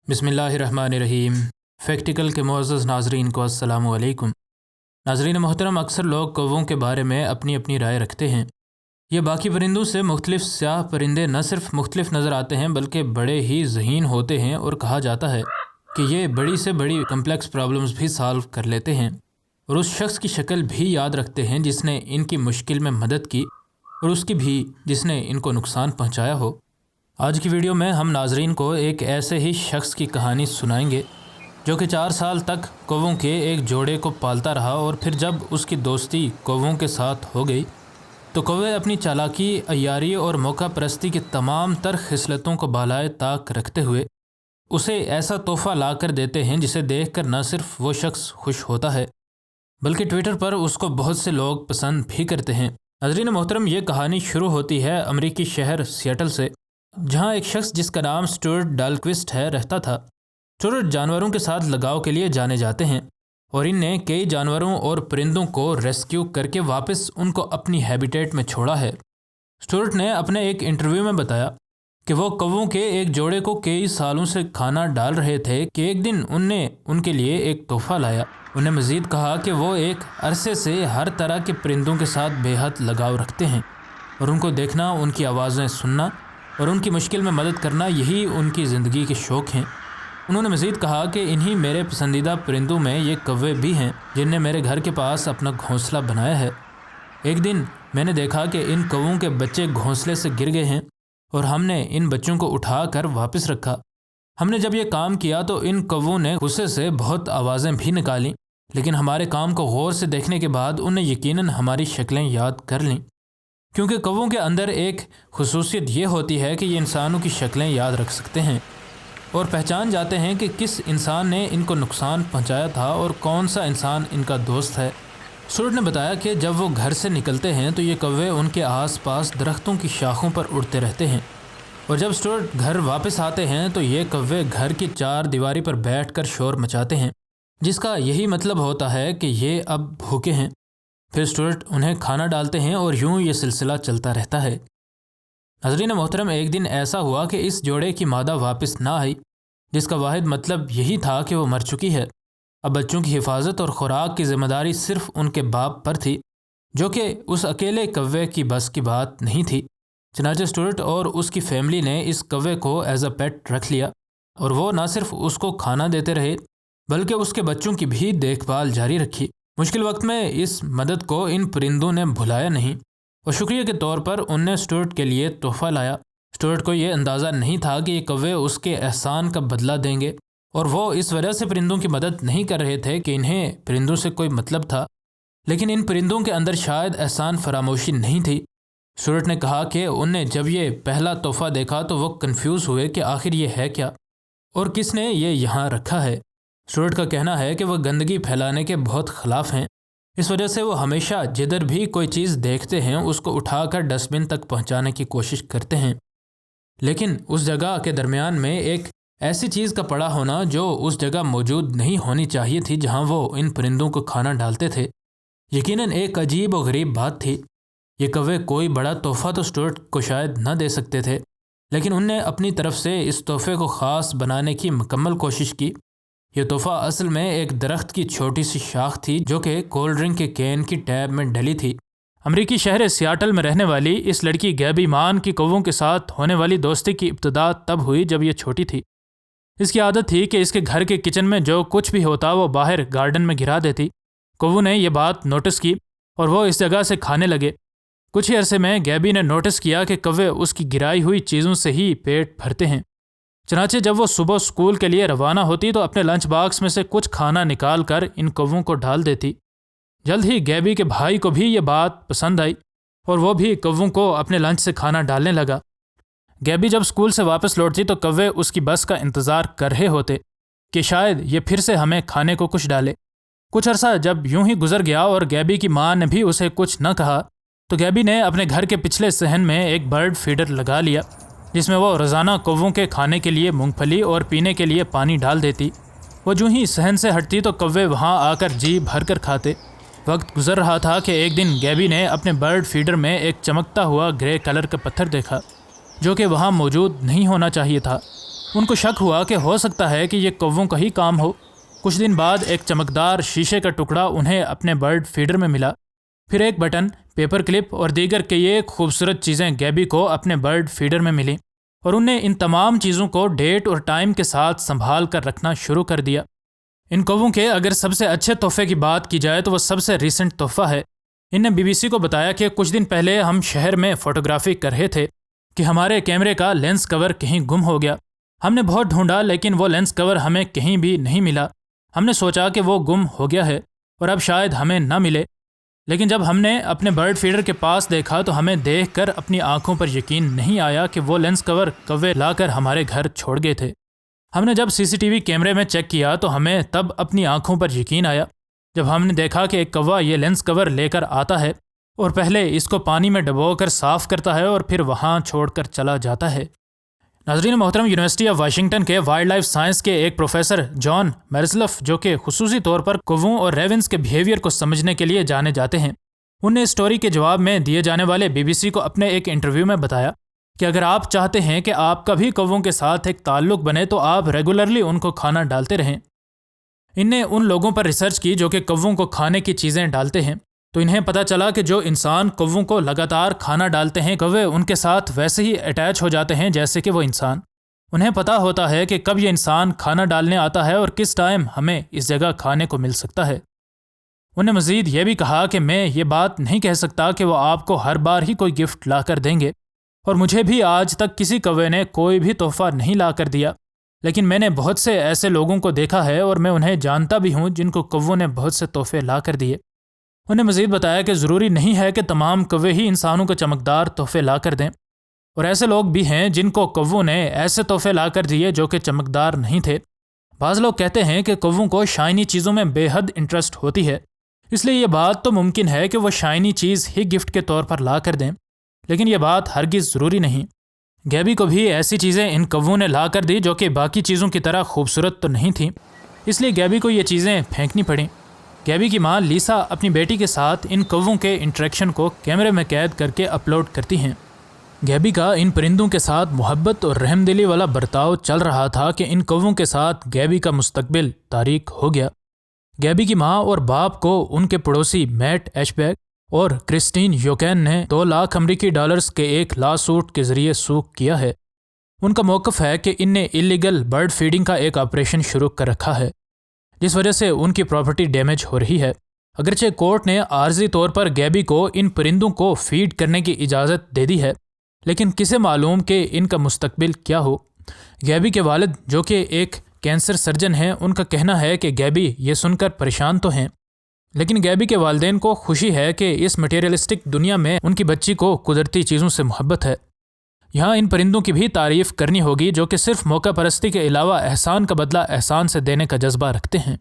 बिस्मिल्लाहिर्रहमानिर्रहीम। फैक्टिकल के मुअज़्ज़ज़ नाज़रीन को अस्सलामु अलैकुम। नाज़रीन मोहतरम, अक्सर लोग कौवों के बारे में अपनी अपनी राय रखते हैं। ये बाकी परिंदों से मुख्तलिफ स्याह परिंदे न सिर्फ मुख्तलिफ नज़र आते हैं बल्कि बड़े ही ज़हीन होते हैं और कहा जाता है कि ये बड़ी से बड़ी कम्प्लेक्स प्रॉब्लम्स भी सॉल्व कर लेते हैं और उस शख्स की शक्ल भी याद रखते हैं जिसने इनकी मुश्किल में मदद की और उसकी भी जिसने इनको नुकसान पहुँचाया हो। आज की वीडियो में हम नाजरीन को एक ऐसे ही शख्स की कहानी सुनाएंगे जो कि 4 साल तक कौवों के एक जोड़े को पालता रहा और फिर जब उसकी दोस्ती कौवों के साथ हो गई तो कौवे अपनी चालाकी, अय्यारी और मौका परस्ती की तमाम तर खिसलतों को बालाए ताक रखते हुए उसे ऐसा तोहफ़ा ला कर देते हैं जिसे देखकर न सिर्फ वो शख्स खुश होता है बल्कि ट्विटर पर उसको बहुत से लोग पसंद भी करते हैं। नाज़रीन मोहतरम, ये कहानी शुरू होती है अमरीकी शहर सियाटल से, जहाँ एक शख्स जिसका नाम स्टुअर्ट डालक्विस्ट है रहता था। स्टुअर्ट जानवरों के साथ लगाव के लिए जाने जाते हैं और इनने कई जानवरों और परिंदों को रेस्क्यू करके वापस उनको अपनी हैबिटेट में छोड़ा है। स्टुअर्ट ने अपने एक इंटरव्यू में बताया कि वो कौवों के एक जोड़े को कई सालों से खाना डाल रहे थे कि एक दिन उनने उनके लिए एक तोहफ़ा लाया। उन्हें मज़ीद कहा कि वो एक अरसे से हर तरह के परिंदों के साथ बेहद लगाव रखते हैं और उनको देखना, उनकी आवाज़ें सुनना और उनकी मुश्किल में मदद करना, यही उनकी ज़िंदगी के शौक़ हैं। उन्होंने मज़ीद कहा कि इन्हीं मेरे पसंदीदा परिंदों में ये कौवे भी हैं जिनने मेरे घर के पास अपना घोंसला बनाया है। एक दिन मैंने देखा कि इन कौवों के बच्चे घोंसले से गिर गए हैं और हमने इन बच्चों को उठा कर वापस रखा। हमने जब ये काम किया तो इन कौवों ने गुस्से से बहुत आवाज़ें भी निकालीं, लेकिन हमारे काम को गौर से देखने के बाद उन्हें यकीनन हमारी शक्लें याद कर लीं, क्योंकि कौवों के अंदर एक खुसूसियत ये होती है कि ये इंसानों की शक्लें याद रख सकते हैं और पहचान जाते हैं कि किस इंसान ने इनको नुकसान पहुंचाया था और कौन सा इंसान इनका दोस्त है। स्टुअर्ट ने बताया कि जब वो घर से निकलते हैं तो ये कौवे उनके आसपास दरख्तों की शाखों पर उड़ते रहते हैं और जब स्टुअर्ट घर वापस आते हैं तो ये कौवे घर की चार दीवारी पर बैठकर शोर मचाते हैं, जिसका यही मतलब होता है कि ये अब भूखे हैं। फिर स्टुअर्ट उन्हें खाना डालते हैं और यूं ये सिलसिला चलता रहता है। नाज़रीन मोहतरम, एक दिन ऐसा हुआ कि इस जोड़े की मादा वापस ना आई, जिसका वाहिद मतलब यही था कि वो मर चुकी है। अब बच्चों की हिफाजत और खुराक की जिम्मेदारी सिर्फ उनके बाप पर थी, जो कि उस अकेले कौवे की बस की बात नहीं थी। चनाचे स्टुअर्ट और उसकी फैमिली ने इस कौवे को एज अ पेट रख लिया और वो ना सिर्फ उसको खाना देते रहे बल्कि उसके बच्चों की भी देखभाल जारी रखी। मुश्किल वक्त में इस मदद को इन परिंदों ने भुलाया नहीं और शुक्रिया के तौर पर उनने स्टुअर्ट के लिए तोहफ़ा लाया। स्टुअर्ट को ये अंदाज़ा नहीं था कि ये कौवे उसके एहसान का बदला देंगे और वो इस वजह से परिंदों की मदद नहीं कर रहे थे कि इन्हें परिंदों से कोई मतलब था, लेकिन इन परिंदों के अंदर शायद एहसान फरामोशी नहीं थी। स्टुअर्ट ने कहा कि उनने जब ये पहला तोहफ़ा देखा तो वो कन्फ्यूज़ हुए कि आखिर ये है क्या और किसने ये यहाँ रखा है। स्टुअर्ट का कहना है कि वह गंदगी फैलाने के बहुत ख़िलाफ़ हैं, इस वजह से वो हमेशा जिधर भी कोई चीज़ देखते हैं उसको उठाकर डस्टबिन तक पहुंचाने की कोशिश करते हैं, लेकिन उस जगह के दरमियान में एक ऐसी चीज़ का पड़ा होना जो उस जगह मौजूद नहीं होनी चाहिए थी जहां वो इन परिंदों को खाना डालते थे, यकीनन एक अजीब और गरीब बात थी। ये कौवे कोई बड़ा तोहफ़ा तो स्टुअर्ट को शायद न दे सकते थे, लेकिन उनने अपनी तरफ से इस तोहफ़े को ख़ास बनाने की मुकम्मल कोशिश की। यह तोहफ़ा असल में एक दरख्त की छोटी सी शाख थी जो कि कोल्ड ड्रिंक के कैन की टैब में डली थी। अमरीकी शहर सियाटल में रहने वाली इस लड़की गैबी मान की कौवों के साथ होने वाली दोस्ती की इब्तिदा तब हुई जब ये छोटी थी। इसकी आदत थी कि इसके घर के किचन में जो कुछ भी होता वो बाहर गार्डन में गिरा देती। कौवों ने यह बात नोटिस की और वो इस जगह से खाने लगे। कुछ ही अरसे में गैबी ने नोटिस किया कि कौवे उसकी गिराई हुई चीज़ों से ही पेट भरते हैं। चनाचे जब वो सुबह स्कूल के लिए रवाना होती तो अपने लंच बॉक्स में से कुछ खाना निकाल कर इन कौवों को डाल देती। जल्द ही गैबी के भाई को भी ये बात पसंद आई और वो भी कौवों को अपने लंच से खाना डालने लगा। गैबी जब स्कूल से वापस लौटती तो कौवे उसकी बस का इंतज़ार कर रहे होते कि शायद ये फिर से हमें खाने को कुछ डाले। कुछ अरसा जब यूं ही गुजर गया और गैबी की माँ ने भी उसे कुछ न कहा तो गैबी ने अपने घर के पिछले सहन में एक बर्ड फीडर लगा लिया, जिसमें वो रोज़ाना कौवों के खाने के लिए मूंगफली और पीने के लिए पानी डाल देती। वो जो ही सहन से हटती तो कौवे वहाँ आकर जी भर कर खाते। वक्त गुजर रहा था कि एक दिन गैबी ने अपने बर्ड फीडर में एक चमकता हुआ ग्रे कलर का पत्थर देखा जो कि वहाँ मौजूद नहीं होना चाहिए था। ان کو شک ہوا کہ ہو سکتا ہے کہ یہ کووں کا ہی کام ہو۔ کچھ دن بعد ایک چمکدار شیشے کا ٹکڑا انہیں اپنے برڈ فیڈر میں ملا۔ پھر ایک بٹن، پیپر کلپ اور دیگر کئی ایک خوبصورت چیزیں گیبی کو اپنے برڈ فیڈر میں ملیں اور انہیں ان تمام چیزوں کو ڈیٹ اور ٹائم کے ساتھ سنبھال کر رکھنا شروع کر دیا۔ ان کووں کے اگر سب سے اچھے تحفے کی بات کی جائے تو وہ سب سے ریسنٹ تحفہ ہے۔ ان نے BBC کو بتایا کہ کچھ دن پہلے ہم شہر میں فوٹوگرافی کر رہے تھے کہ ہمارے کیمرے کا لینس کور کہیں گم ہو گیا۔ ہم نے بہت ڈھونڈا لیکن وہ لینس کور ہمیں کہیں بھی نہیں ملا۔ ہم نے سوچا کہ وہ گم ہو گیا ہے اور اب شاید ہمیں نہ ملے، لیکن جب ہم نے اپنے برڈ فیڈر کے پاس دیکھا تو ہمیں دیکھ کر اپنی آنکھوں پر یقین نہیں آیا کہ وہ لینس کور کوے لا کر ہمارے گھر چھوڑ گئے تھے۔ ہم نے جب CCTV کیمرے میں چیک کیا تو ہمیں تب اپنی آنکھوں پر یقین آیا جب ہم نے دیکھا کہ ایک کوا یہ لینس کور لے کر آتا ہے اور پہلے اس کو پانی میں ڈبو کر صاف کرتا ہے اور پھر وہاں چھوڑ کر چلا جاتا ہے۔ ناظرین محترم، یونیورسٹی آف واشنگٹن کے وائلڈ لائف سائنس کے ایک پروفیسر جان میرزلف، جو کہ خصوصی طور پر کووں اور ریونز کے بیہیویئر کو سمجھنے کے لیے جانے جاتے ہیں، انہوں نے اس اسٹوری کے جواب میں دیے جانے والے BBC کو اپنے ایک انٹرویو میں بتایا کہ اگر آپ چاہتے ہیں کہ آپ کا بھی کووں کے ساتھ ایک تعلق بنے تو آپ ریگولرلی ان کو کھانا ڈالتے رہیں۔ ان نے ان لوگوں پر ریسرچ کی جو کہ کووں کو کھانے کی چیزیں ڈالتے ہیں، تو انہیں پتہ چلا کہ جو انسان کووں کو لگاتار کھانا ڈالتے ہیں، کوے ان کے ساتھ ویسے ہی اٹیچ ہو جاتے ہیں جیسے کہ وہ انسان۔ انہیں پتہ ہوتا ہے کہ کب یہ انسان کھانا ڈالنے آتا ہے اور کس ٹائم ہمیں اس جگہ کھانے کو مل سکتا ہے۔ انہوں نے مزید یہ بھی کہا کہ میں یہ بات نہیں کہہ سکتا کہ وہ آپ کو ہر بار ہی کوئی گفٹ لا کر دیں گے، اور مجھے بھی آج تک کسی کوے نے کوئی بھی تحفہ نہیں لا کر دیا، لیکن میں نے بہت سے ایسے لوگوں کو دیکھا ہے اور میں انہیں جانتا بھی ہوں جن کو کووں نے بہت سے تحفے لا کر دیے۔ انہوں نے مزید بتایا کہ ضروری نہیں ہے کہ تمام کوے ہی انسانوں کو چمکدار تحفے لا کر دیں، اور ایسے لوگ بھی ہیں جن کو کووں نے ایسے تحفے لا کر دیے جو کہ چمکدار نہیں تھے۔ بعض لوگ کہتے ہیں کہ کووں کو شائنی چیزوں میں بے حد انٹرسٹ ہوتی ہے، اس لیے یہ بات تو ممکن ہے کہ وہ شائنی چیز ہی گفٹ کے طور پر لا کر دیں، لیکن یہ بات ہرگز ضروری نہیں۔ گیبی کو بھی ایسی چیزیں ان کووں نے لا کر دی جو کہ باقی چیزوں کی طرح خوبصورت تو نہیں تھیں، اس لیے گیبی کو یہ چیزیں پھینکنی پڑیں۔ گیبی کی ماں لیسا اپنی بیٹی کے ساتھ ان کووں کے انٹریکشن کو کیمرے میں قید کر کے اپلوڈ کرتی ہیں۔ گیبی کا ان پرندوں کے ساتھ محبت اور رحم دلی والا برتاؤ چل رہا تھا کہ ان کووں کے ساتھ گیبی کا مستقبل تاریک ہو گیا۔ گیبی کی ماں اور باپ کو ان کے پڑوسی میٹ ایشبیک اور کرسٹین یوکین نے $2,00,000 کے ایک لا سوٹ کے ذریعے سو کیا ہے۔ ان کا موقف ہے کہ ان نے اللیگل برڈ فیڈنگ کا ایک آپریشن شروع کر رکھا ہے، جس وجہ سے ان کی پراپرٹی ڈیمیج ہو رہی ہے۔ اگرچہ کورٹ نے عارضی طور پر گیبی کو ان پرندوں کو فیڈ کرنے کی اجازت دے دی ہے، لیکن کسے معلوم کہ ان کا مستقبل کیا ہو۔ گیبی کے والد، جو کہ ایک کینسر سرجن ہیں، ان کا کہنا ہے کہ گیبی یہ سن کر پریشان تو ہیں، لیکن گیبی کے والدین کو خوشی ہے کہ اس مٹیریلسٹک دنیا میں ان کی بچی کو قدرتی چیزوں سے محبت ہے۔ یہاں ان پرندوں کی بھی تعریف کرنی ہوگی جو کہ صرف موقع پرستی کے علاوہ احسان کا بدلہ احسان سے دینے کا جذبہ رکھتے ہیں۔